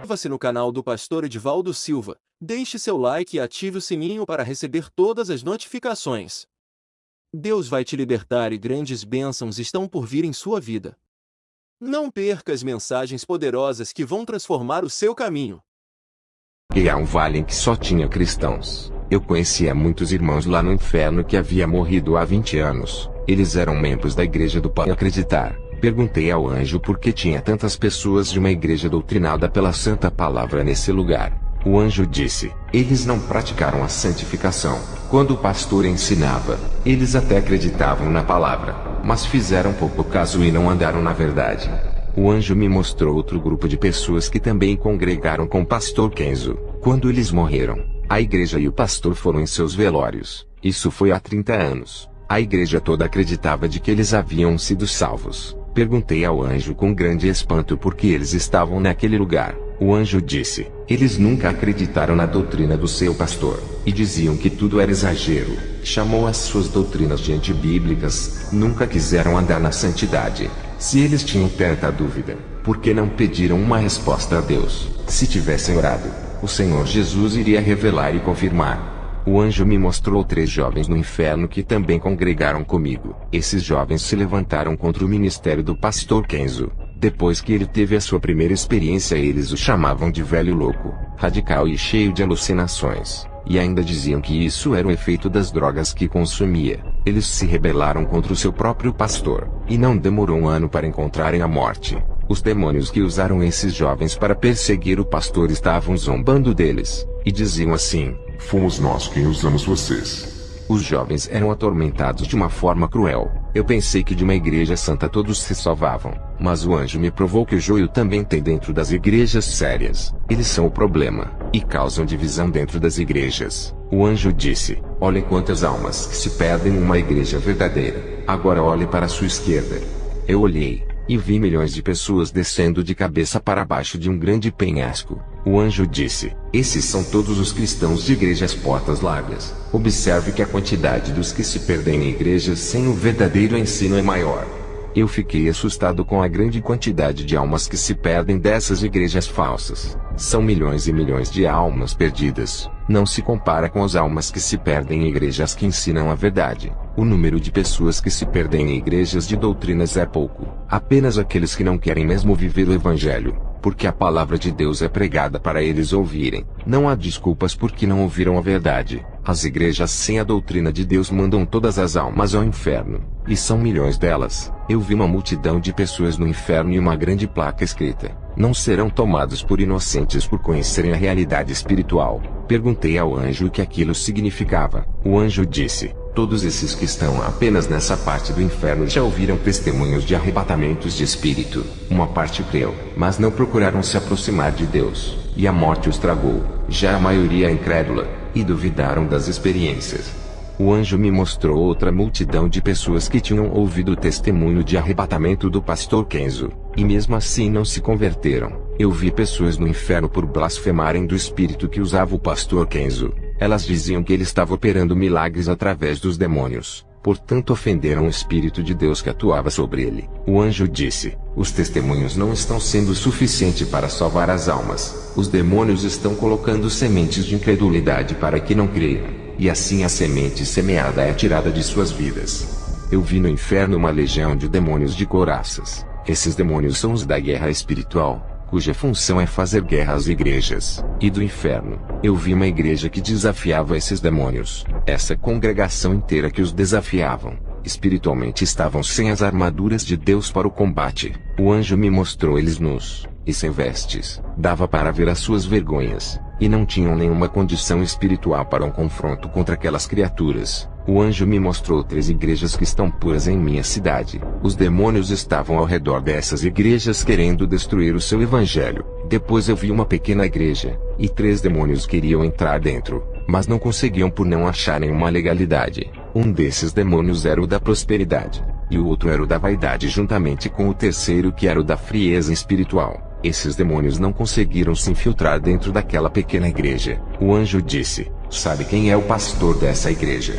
Inscreva-se no canal do Pastor Edivaldo Silva, deixe seu like e ative o sininho para receber todas as notificações. Deus vai te libertar e grandes bênçãos estão por vir em sua vida. Não perca as mensagens poderosas que vão transformar o seu caminho. E há um vale em que só tinha cristãos. Eu conhecia muitos irmãos lá no inferno que haviam morrido há 20 anos. Eles eram membros da igreja do Pai Acreditar. Perguntei ao anjo por que tinha tantas pessoas de uma igreja doutrinada pela santa palavra nesse lugar. O anjo disse: eles não praticaram a santificação. Quando o pastor ensinava, eles até acreditavam na palavra, mas fizeram pouco caso e não andaram na verdade. O anjo me mostrou outro grupo de pessoas que também congregaram com o pastor Kenzo. Quando eles morreram, a igreja e o pastor foram em seus velórios. Isso foi há 30 anos. A igreja toda acreditava de que eles haviam sido salvos. Perguntei ao anjo com grande espanto por que eles estavam naquele lugar. O anjo disse: eles nunca acreditaram na doutrina do seu pastor, e diziam que tudo era exagero. Chamou as suas doutrinas de antibíblicas, nunca quiseram andar na santidade. Se eles tinham tanta dúvida, por que não pediram uma resposta a Deus? Se tivessem orado, o Senhor Jesus iria revelar e confirmar. O anjo me mostrou 3 jovens no inferno que também congregaram comigo. Esses jovens se levantaram contra o ministério do pastor Kenzo. Depois que ele teve a sua primeira experiência, eles o chamavam de velho louco, radical e cheio de alucinações. E ainda diziam que isso era o efeito das drogas que consumia. Eles se rebelaram contra o seu próprio pastor, e não demorou um ano para encontrarem a morte. Os demônios que usaram esses jovens para perseguir o pastor estavam zombando deles, e diziam assim: fomos nós quem usamos vocês. Os jovens eram atormentados de uma forma cruel. Eu pensei que de uma igreja santa todos se salvavam, mas o anjo me provou que o joio também tem dentro das igrejas sérias. Eles são o problema, e causam divisão dentro das igrejas. O anjo disse: olhem quantas almas que se perdem numa igreja verdadeira. Agora olhe para a sua esquerda. Eu olhei, e vi milhões de pessoas descendo de cabeça para baixo de um grande penhasco. O anjo disse: esses são todos os cristãos de igrejas portas largas. Observe que a quantidade dos que se perdem em igrejas sem o verdadeiro ensino é maior. Eu fiquei assustado com a grande quantidade de almas que se perdem dessas igrejas falsas. São milhões e milhões de almas perdidas. Não se compara com as almas que se perdem em igrejas que ensinam a verdade. O número de pessoas que se perdem em igrejas de doutrinas é pouco. Apenas aqueles que não querem mesmo viver o evangelho, porque a palavra de Deus é pregada para eles ouvirem. Não há desculpas porque não ouviram a verdade. As igrejas sem a doutrina de Deus mandam todas as almas ao inferno, e são milhões delas. Eu vi uma multidão de pessoas no inferno e uma grande placa escrita: não serão tomados por inocentes por conhecerem a realidade espiritual. Perguntei ao anjo o que aquilo significava. O anjo disse: todos esses que estão apenas nessa parte do inferno já ouviram testemunhos de arrebatamentos de espírito. Uma parte creu, mas não procuraram se aproximar de Deus, e a morte os tragou. Já a maioria é incrédula, e duvidaram das experiências. O anjo me mostrou outra multidão de pessoas que tinham ouvido o testemunho de arrebatamento do pastor Kenzo, e mesmo assim não se converteram. Eu vi pessoas no inferno por blasfemarem do espírito que usava o pastor Kenzo. Elas diziam que ele estava operando milagres através dos demônios, portanto ofenderam o Espírito de Deus que atuava sobre ele. O anjo disse: os testemunhos não estão sendo suficiente para salvar as almas. Os demônios estão colocando sementes de incredulidade para que não creiam, e assim a semente semeada é tirada de suas vidas. Eu vi no inferno uma legião de demônios de couraças. Esses demônios são os da guerra espiritual, cuja função é fazer guerra às igrejas. E do inferno, eu vi uma igreja que desafiava esses demônios. Essa congregação inteira que os desafiavam, espiritualmente estavam sem as armaduras de Deus para o combate. O anjo me mostrou eles nus, e sem vestes. Dava para ver as suas vergonhas, e não tinham nenhuma condição espiritual para um confronto contra aquelas criaturas. O anjo me mostrou 3 igrejas que estão puras em minha cidade. Os demônios estavam ao redor dessas igrejas querendo destruir o seu evangelho. Depois eu vi uma pequena igreja, e 3 demônios queriam entrar dentro, mas não conseguiam por não acharem uma legalidade. Um desses demônios era o da prosperidade, e o outro era o da vaidade juntamente com o terceiro que era o da frieza espiritual. Esses demônios não conseguiram se infiltrar dentro daquela pequena igreja. O anjo disse: sabe quem é o pastor dessa igreja?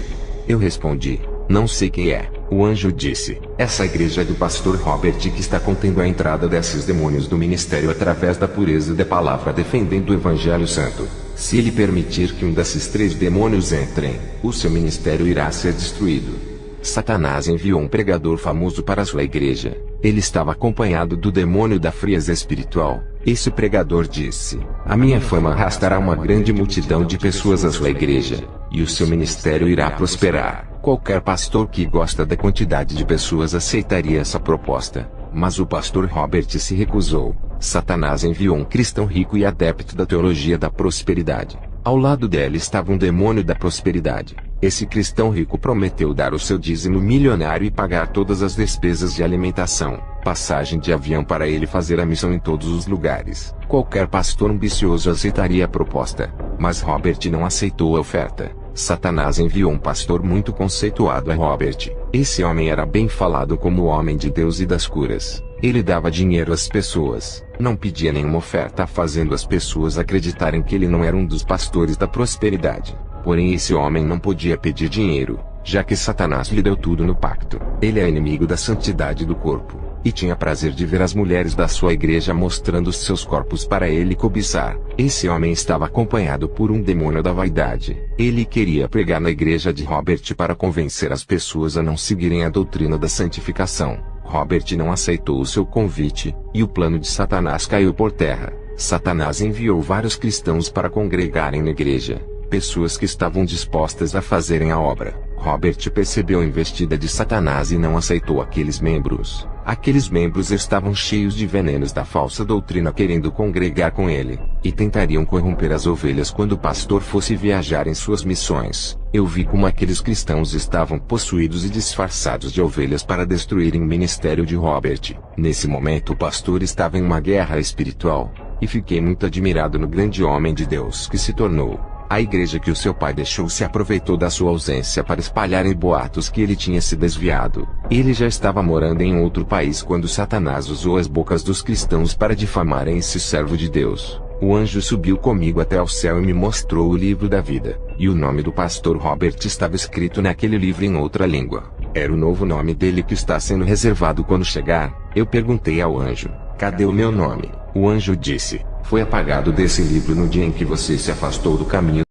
Eu respondi: Não sei quem é, o anjo disse. Essa igreja é do pastor Robert que está contendo a entrada desses demônios do ministério através da pureza da palavra defendendo o Evangelho Santo. Se ele permitir que um desses 3 demônios entrem, o seu ministério irá ser destruído. Satanás enviou um pregador famoso para sua igreja. Ele estava acompanhado do demônio da frieza espiritual. Esse pregador disse: a minha fama arrastará uma grande multidão de pessoas à sua igreja, e o seu ministério irá prosperar. Qualquer pastor que gosta da quantidade de pessoas aceitaria essa proposta. Mas o pastor Robert se recusou. Satanás enviou um cristão rico e adepto da teologia da prosperidade. Ao lado dele estava um demônio da prosperidade. Esse cristão rico prometeu dar o seu dízimo milionário e pagar todas as despesas de alimentação, passagem de avião para ele fazer a missão em todos os lugares. Qualquer pastor ambicioso aceitaria a proposta, mas Robert não aceitou a oferta. Satanás enviou um pastor muito conceituado a Robert. Esse homem era bem falado como o homem de Deus e das curas. Ele dava dinheiro às pessoas, não pedia nenhuma oferta, fazendo as pessoas acreditarem que ele não era um dos pastores da prosperidade. Porém esse homem não podia pedir dinheiro, já que Satanás lhe deu tudo no pacto. Ele é inimigo da santidade do corpo, e tinha prazer de ver as mulheres da sua igreja mostrando seus corpos para ele cobiçar. Esse homem estava acompanhado por um demônio da vaidade. Ele queria pregar na igreja de Robert para convencer as pessoas a não seguirem a doutrina da santificação. Robert não aceitou o seu convite, e o plano de Satanás caiu por terra. Satanás enviou vários cristãos para congregarem na igreja, pessoas que estavam dispostas a fazerem a obra. Robert percebeu a investida de Satanás e não aceitou aqueles membros. Aqueles membros estavam cheios de venenos da falsa doutrina querendo congregar com ele, e tentariam corromper as ovelhas quando o pastor fosse viajar em suas missões. Eu vi como aqueles cristãos estavam possuídos e disfarçados de ovelhas para destruírem o ministério de Robert. Nesse momento o pastor estava em uma guerra espiritual, e fiquei muito admirado no grande homem de Deus que se tornou. A igreja que o seu pai deixou se aproveitou da sua ausência para espalharem boatos que ele tinha se desviado. Ele já estava morando em outro país quando Satanás usou as bocas dos cristãos para difamarem esse servo de Deus. O anjo subiu comigo até ao céu e me mostrou o livro da vida, e o nome do pastor Robert estava escrito naquele livro em outra língua. Era o novo nome dele que está sendo reservado quando chegar. Eu perguntei ao anjo: cadê o meu nome? O anjo disse: foi apagado desse livro no dia em que você se afastou do caminho.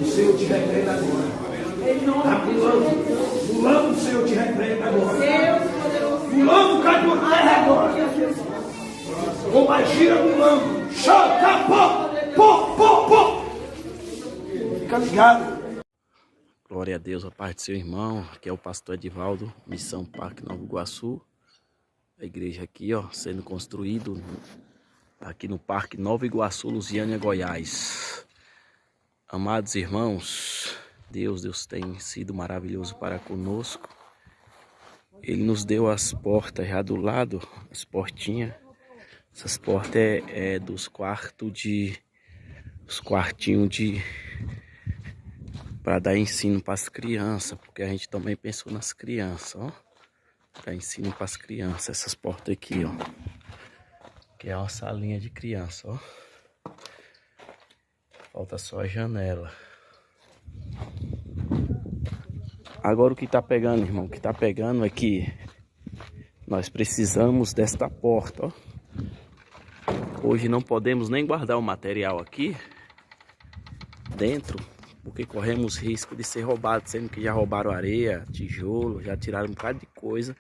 O Senhor te repreenda agora. Está pulando, o Senhor te repreenda agora. Pulando, cai por terra agora. Com magia pulando. Chata, pô. Fica ligado. Glória a Deus, a paz do seu irmão. Aqui é o pastor Edivaldo, Missão Parque Nova Iguaçu. A igreja aqui, ó, sendo construído aqui no Parque Nova Iguaçu, Lusiânia, Goiás. Amados irmãos, Deus tem sido maravilhoso para conosco. Ele nos deu as portas já do lado, as portinhas. Essas portas é dos quartos os quartinhos para dar ensino para as crianças, porque a gente também pensou nas crianças, ó. Dar ensino para as crianças, essas portas aqui, ó. Que é uma salinha de criança, ó. Falta só a janela. Agora o que tá pegando, irmão, o que tá pegando é que nós precisamos desta porta, ó. Hoje não podemos nem guardar o material aqui dentro, porque corremos risco de ser roubado, sendo que já roubaram areia, tijolo, já tiraram um bocado de coisa.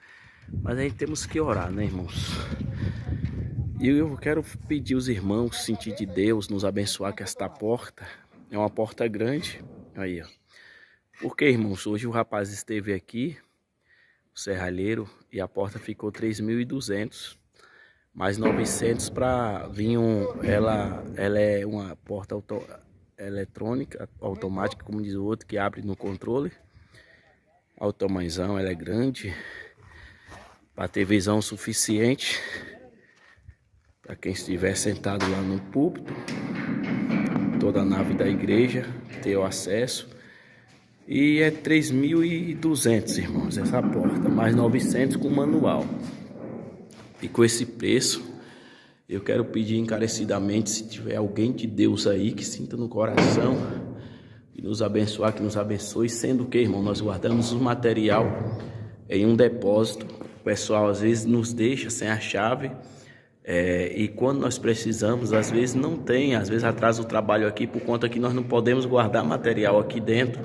Mas a gente temos que orar, né, irmãos? E eu quero pedir aos irmãos sentir de Deus, nos abençoar com esta porta. É uma porta grande, aí, ó. Porque, irmãos, hoje o rapaz esteve aqui, o serralheiro, e a porta ficou 3.200, mais 900 para vir ela é uma porta eletrônica, automática, como diz o outro, que abre no controle. Olha o tamanhozão, ela é grande, para ter visão suficiente para quem estiver sentado lá no púlpito, toda a nave da igreja ter o acesso. E é 3.200, irmãos, essa porta, mais 900 com manual. E com esse preço, eu quero pedir encarecidamente, se tiver alguém de Deus aí que sinta no coração que nos abençoar, que nos abençoe, sendo que, irmão, nós guardamos o material em um depósito. O pessoal às vezes nos deixa sem a chave, e quando nós precisamos, às vezes não tem, às vezes atrasa o trabalho aqui por conta que nós não podemos guardar material aqui dentro.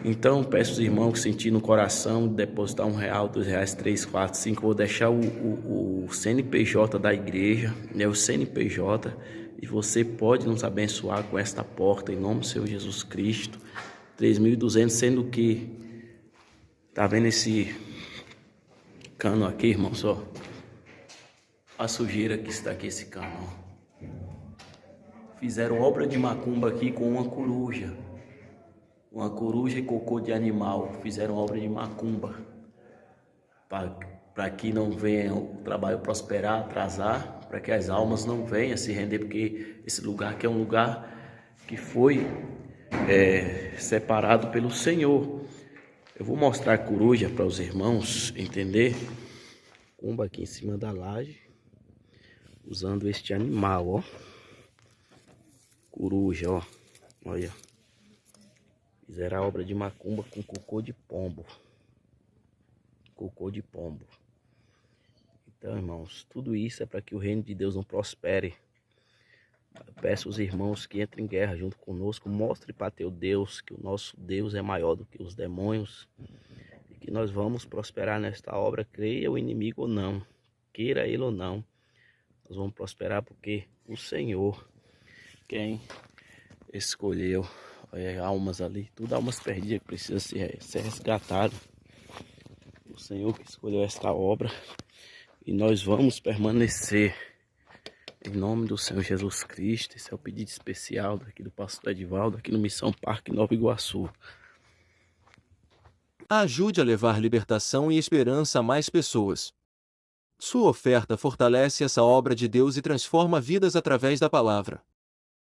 Então peço aos irmãos que sentir no coração de depositar R$1, R$2, 3, 4, 5. Vou deixar o CNPJ da igreja, né, o CNPJ, e você pode nos abençoar com esta porta em nome do Senhor Jesus Cristo. 3.200, sendo que tá vendo esse cano aqui, irmão, só a sujeira que está aqui, esse cano, ó. Fizeram obra de macumba aqui com uma coruja e cocô de animal. Fizeram obra de macumba para que não venha o trabalho prosperar, atrasar, para que as almas não venham se render, porque esse lugar aqui é um lugar que foi separado pelo Senhor. Eu vou mostrar a coruja para os irmãos entender. Macumba aqui em cima da laje, usando este animal, ó. Coruja, ó. Olha. Fizeram a obra de macumba com cocô de pombo. Cocô de pombo. Então, irmãos, tudo isso é para que o reino de Deus não prospere. Eu peço aos irmãos que entrem em guerra junto conosco. Mostre para teu Deus que o nosso Deus é maior do que os demônios. E que nós vamos prosperar nesta obra, creia o inimigo ou não. Queira ele ou não. Nós vamos prosperar porque o Senhor, quem escolheu, olha, almas ali, tudo almas perdidas que precisam ser resgatadas. O Senhor que escolheu esta obra e nós vamos permanecer em nome do Senhor Jesus Cristo. Esse é o pedido especial daqui do pastor Edivaldo, aqui no Missão Parque Nova Iguaçu. Ajude a levar libertação e esperança a mais pessoas. Sua oferta fortalece essa obra de Deus e transforma vidas através da palavra.